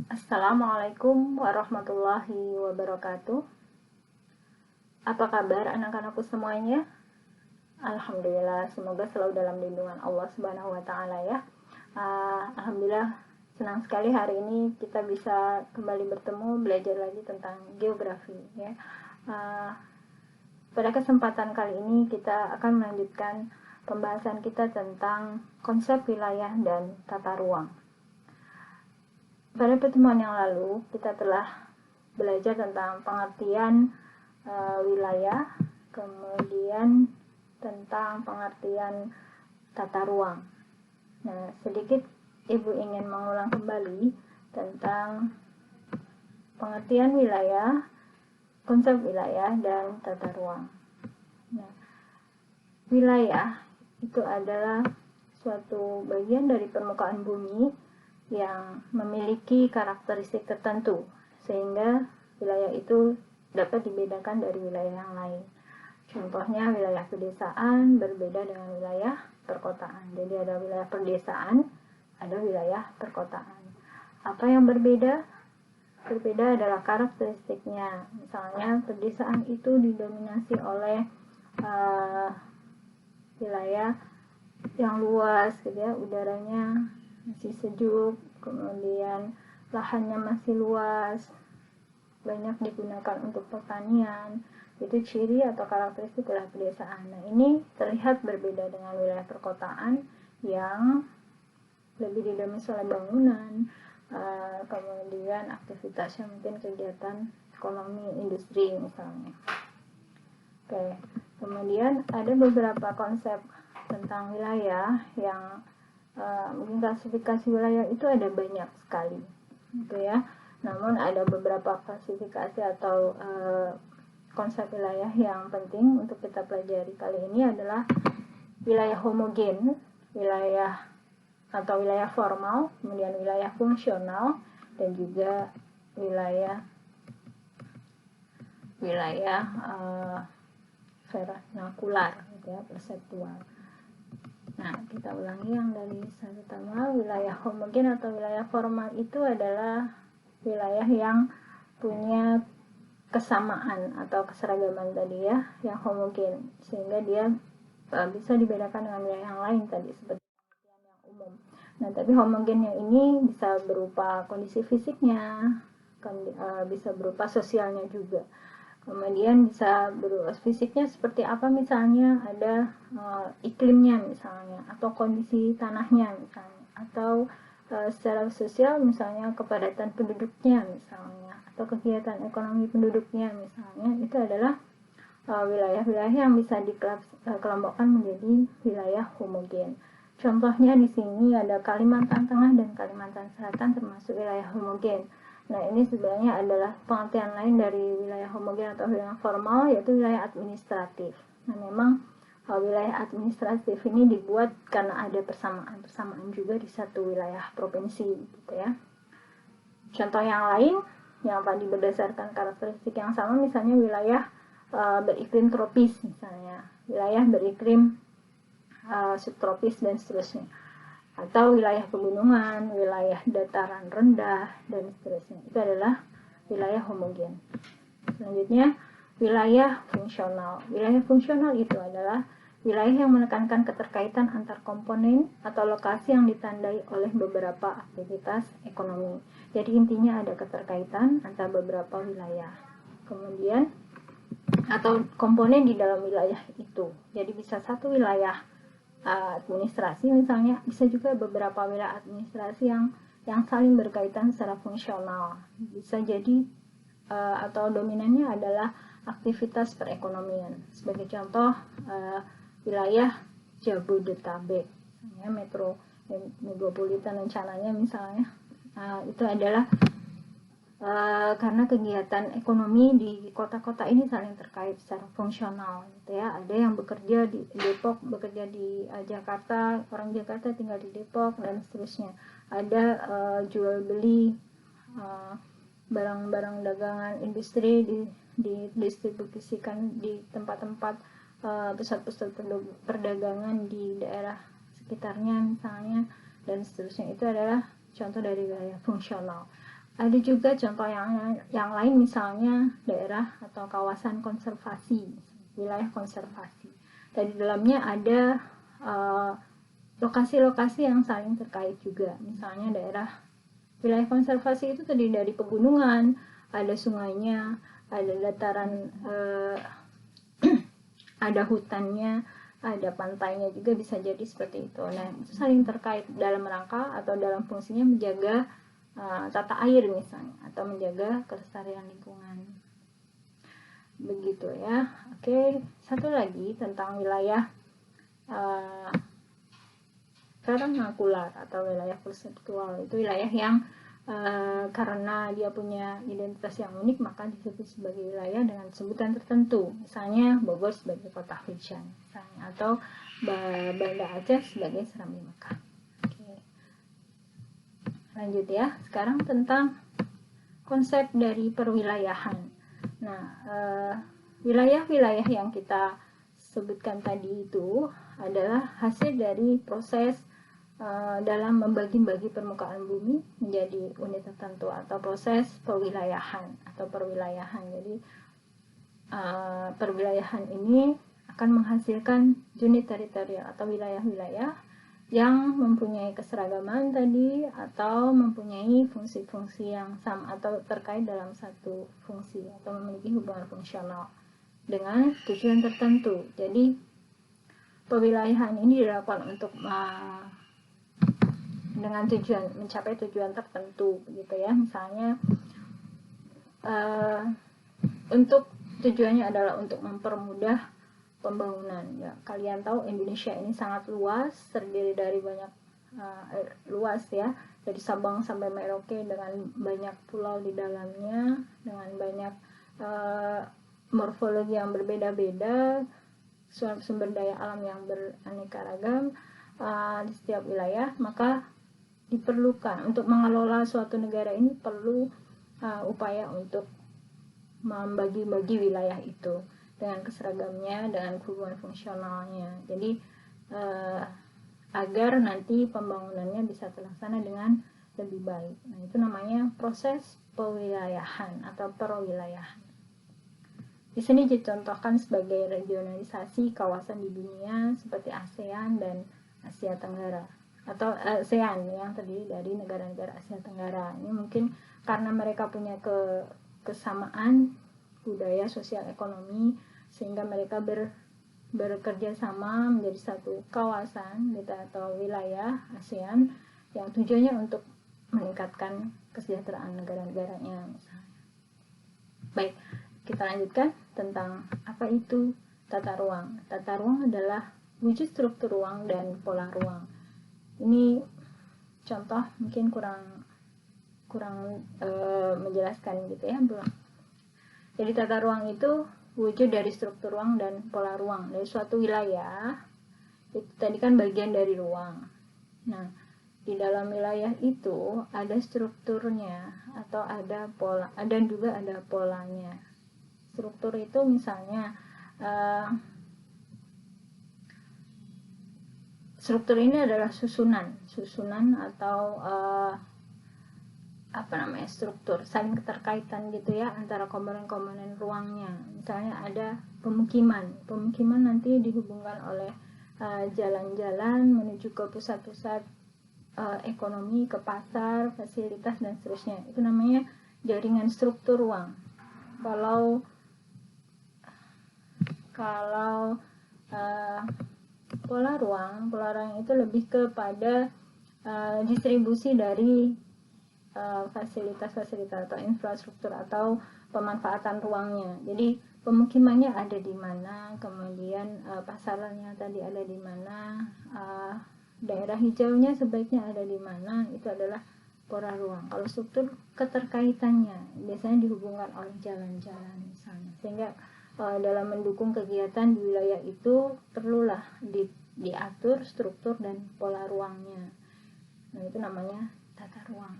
Assalamualaikum warahmatullahi wabarakatuh. Apa kabar anak-anakku semuanya? Alhamdulillah, semoga selalu dalam lindungan Allah Subhanahu wa Ta'ala ya. Alhamdulillah, senang sekali hari ini kita bisa kembali bertemu belajar lagi tentang geografi ya. Pada kesempatan kali ini kita akan melanjutkan pembahasan kita tentang konsep wilayah dan tata ruang. Pada pertemuan yang lalu, kita telah belajar tentang pengertian wilayah, kemudian tentang pengertian tata ruang. Nah, sedikit Ibu ingin mengulang kembali tentang pengertian wilayah, konsep wilayah, dan tata ruang. Nah, wilayah itu adalah suatu bagian dari permukaan bumi yang memiliki karakteristik tertentu, sehingga wilayah itu dapat dibedakan dari wilayah yang lain. Contohnya wilayah pedesaan berbeda dengan wilayah perkotaan. Jadi ada wilayah pedesaan, ada wilayah perkotaan. Apa yang berbeda? Berbeda adalah karakteristiknya. Misalnya pedesaan itu didominasi oleh wilayah yang luas, gitu ya, udaranya masih sejuk, kemudian lahannya masih luas, banyak digunakan untuk pertanian. Itu ciri atau karakteristik wilayah pedesaan. Nah, ini terlihat berbeda dengan wilayah perkotaan yang lebih didominasi oleh bangunan, kemudian aktivitasnya mungkin kegiatan ekonomi, industri misalnya. Oke, kemudian ada beberapa konsep tentang wilayah yang mungkin klasifikasi wilayah itu ada banyak sekali, gitu ya. Namun ada beberapa klasifikasi atau konsep wilayah yang penting untuk kita pelajari kali ini adalah wilayah homogen, wilayah atau wilayah formal, kemudian wilayah fungsional, dan juga wilayah vernakular, gitu ya, perseptual. Nah, kita ulangi yang dari satu pertama. Wilayah homogen atau wilayah formal itu adalah wilayah yang punya kesamaan atau keseragaman tadi ya, yang homogen, sehingga dia bisa dibedakan dengan wilayah yang lain tadi seperti yang umum. Nah, tapi homogennya ini bisa berupa kondisi fisiknya, bisa berupa sosialnya juga. Kemudian bisa berupa fisiknya seperti apa, misalnya ada iklimnya misalnya, atau kondisi tanahnya misalnya, atau secara sosial misalnya kepadatan penduduknya misalnya, atau kegiatan ekonomi penduduknya misalnya. Itu adalah wilayah-wilayah yang bisa dikelompokkan menjadi wilayah homogen. Contohnya di sini ada Kalimantan Tengah dan Kalimantan Selatan termasuk wilayah homogen. Nah, ini sebenarnya adalah pengertian lain dari wilayah homogen atau wilayah formal, yaitu wilayah administratif. Nah, memang wilayah administratif ini dibuat karena ada persamaan juga di satu wilayah provinsi, gitu ya. Contoh yang lain yang tadi berdasarkan karakteristik yang sama, misalnya wilayah beriklim tropis, misalnya wilayah beriklim subtropis dan seterusnya, atau wilayah pegunungan, wilayah dataran rendah, dan seterusnya. Itu adalah wilayah homogen. Selanjutnya, wilayah fungsional. Wilayah fungsional itu adalah wilayah yang menekankan keterkaitan antar komponen atau lokasi yang ditandai oleh beberapa aktivitas ekonomi. Jadi intinya ada keterkaitan antar beberapa wilayah. Kemudian, atau komponen di dalam wilayah itu. Jadi bisa satu wilayah administrasi misalnya, bisa juga beberapa wilayah administrasi yang saling berkaitan secara fungsional. Bisa jadi atau dominannya adalah aktivitas perekonomian. Sebagai contoh, wilayah Jabodetabek, ya, metropolitan rencananya misalnya, itu adalah karena kegiatan ekonomi di kota-kota ini saling terkait secara fungsional, gitu ya. Ada yang bekerja di Depok, bekerja di Jakarta, orang Jakarta tinggal di Depok, dan seterusnya. Ada jual beli barang-barang dagangan industri didistribusikan di tempat-tempat pusat-pusat perdagangan di daerah sekitarnya misalnya, dan seterusnya. Itu adalah contoh dari wilayah fungsional. Ada juga contoh yang lain, misalnya daerah atau kawasan konservasi, wilayah konservasi. Dan di dalamnya ada lokasi-lokasi yang saling terkait juga. Misalnya daerah wilayah konservasi itu terdiri dari pegunungan, ada sungainya, ada dataran, ada hutannya, ada pantainya juga, bisa jadi seperti itu. Nah, itu saling terkait dalam rangka atau dalam fungsinya menjaga tata air misalnya, atau menjaga kelestarian lingkungan. Begitu ya. Oke, satu lagi tentang wilayah vernakular atau wilayah konseptual. Itu wilayah yang karena dia punya identitas yang unik, maka disebut sebagai wilayah dengan sebutan tertentu. Misalnya Bogor sebagai kota hujan, misalnya, atau Banda Aceh sebagai Serambi Mekah. Lanjut ya, sekarang tentang konsep dari perwilayahan. Nah, wilayah-wilayah yang kita sebutkan tadi itu adalah hasil dari proses dalam membagi-bagi permukaan bumi menjadi unit tertentu, atau proses perwilayahan atau perwilayahan. Jadi perwilayahan ini akan menghasilkan unit teritorial atau wilayah-wilayah yang mempunyai keseragaman tadi, atau mempunyai fungsi-fungsi yang sama atau terkait dalam satu fungsi, atau memiliki hubungan fungsional dengan tujuan tertentu. Jadi perwilayahan ini dilakukan untuk dengan tujuan mencapai tujuan tertentu, gitu ya. Misalnya untuk tujuannya adalah untuk mempermudah pembangunan. Ya, kalian tahu Indonesia ini sangat luas, terdiri dari banyak luas ya, dari Sabang sampai Merauke, dengan banyak pulau di dalamnya, dengan banyak morfologi yang berbeda-beda, sumber daya alam yang beraneka ragam di setiap wilayah. Maka diperlukan untuk mengelola suatu negara ini perlu upaya untuk membagi-bagi wilayah itu dengan keseragamnya, dengan hubungan fungsionalnya. Jadi agar nanti pembangunannya bisa terlaksana dengan lebih baik. Nah, itu namanya proses perwilayahan atau perwilayahan. Di sini dicontohkan sebagai regionalisasi kawasan di dunia seperti ASEAN dan Asia Tenggara, atau ASEAN yang terdiri dari negara-negara Asia Tenggara. Ini mungkin karena mereka punya kesamaan budaya, sosial, ekonomi, sehingga mereka bekerja sama menjadi satu kawasan gitu, atau wilayah ASEAN yang tujuannya untuk meningkatkan kesejahteraan negara-negaranya misalnya. Baik, kita lanjutkan tentang apa itu tata ruang. Tata ruang adalah wujud struktur ruang dan pola ruang. Ini contoh mungkin kurang menjelaskan gitu ya, belum. Jadi tata ruang itu wujud dari struktur ruang dan pola ruang dari suatu wilayah. Itu tadi kan bagian dari ruang. Nah, di dalam wilayah itu ada strukturnya atau ada pola, dan juga ada polanya. Struktur itu misalnya struktur ini adalah susunan atau struktur saling keterkaitan gitu ya antara komponen-komponen ruangnya. Misalnya ada pemukiman nanti dihubungkan oleh jalan-jalan menuju ke pusat-pusat ekonomi, ke pasar, fasilitas dan seterusnya. Itu namanya jaringan struktur ruang. Kalau pola ruang itu lebih kepada distribusi dari fasilitas-fasilitas atau infrastruktur atau pemanfaatan ruangnya. Jadi pemukimannya ada di mana, kemudian pasarannya tadi ada di mana, daerah hijaunya sebaiknya ada di mana, itu adalah pola ruang. Kalau struktur keterkaitannya biasanya dihubungkan oleh jalan-jalan misalnya, sehingga dalam mendukung kegiatan di wilayah itu perlulah diatur struktur dan pola ruangnya. Nah, itu namanya tata ruang.